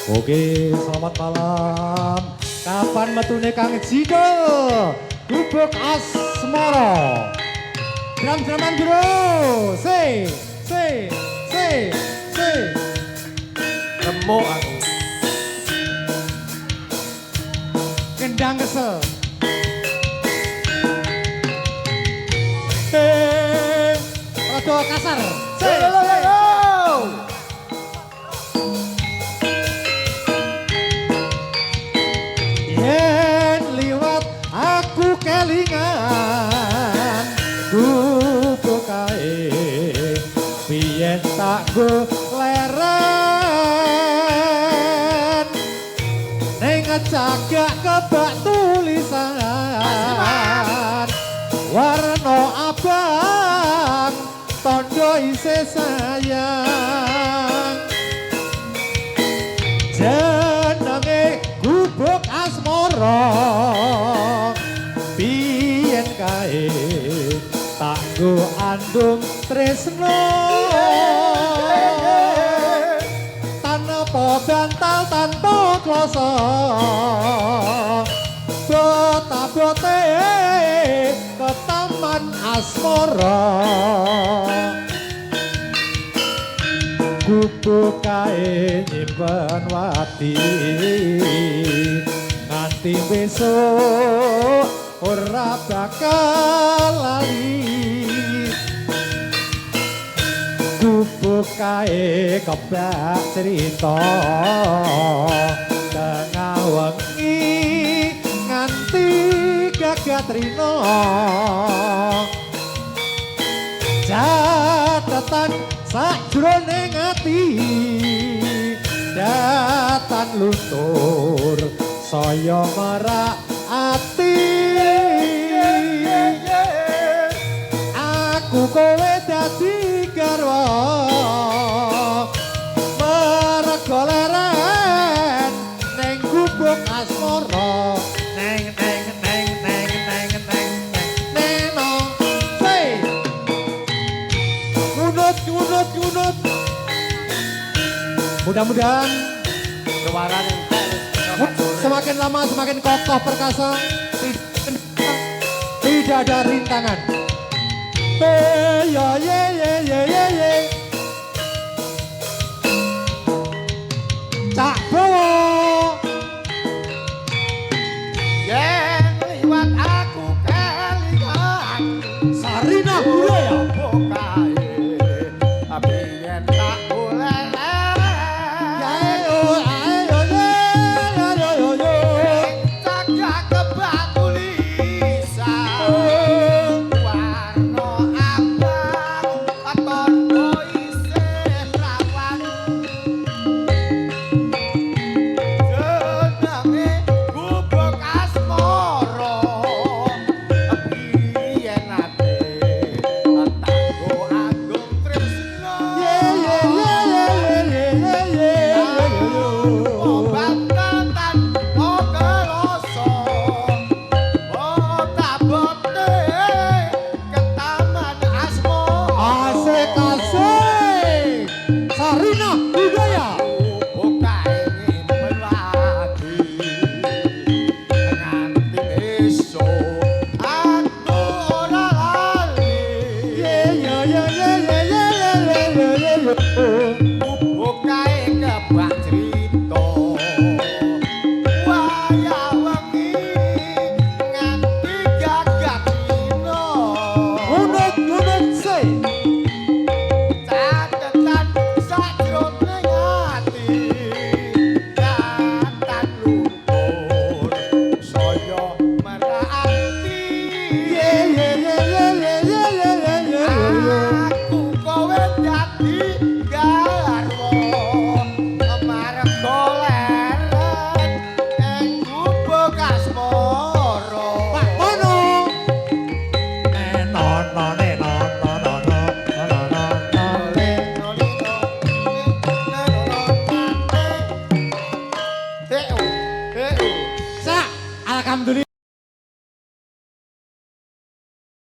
Oke, selamat malam. Kapan metune Kang Jiko? Gubuk Asmoro. Drum-druman bro. Se. Remuk aku. Gendang kesel. Rada kasar. Se. Yen liwat aku kelingan gubuk kae biyen tak go leren ning cagak kebak tulisan warna abang tondo isih sayang jenenge gubuk asmara biyen kae tak go andung tresno tanpa bantal tanpa kloso bota-bote ke taman asmara gubuk kae nyimpen wati nganti besok ora bakal lali gubuk kae kebak cerita tengah wengi nganti gagatrina catatan sajroning ati datan luntur saya merak ati aku kowe dadi garwa mergo leren ning gubuk asmara neng no say ngunut mudah-mudahan Kewaran semakin lama semakin kokoh perkasa tidak ada rintangan ya Cak Bowo yen liwat aku kelingan Sarina Budaya bukae biyen tak boleh cagak kebak tulisan warna abang tondo isih rawan jenenge gubuk asmara biyen ate tak agung tresno obatan tanpa keloso bota-bote ke taman asmara asik Sarina Budaya bukae nyimpen lagi nganti besok aku ora lali bukae kebak cerita wayah wengi nganti gagak dina Unut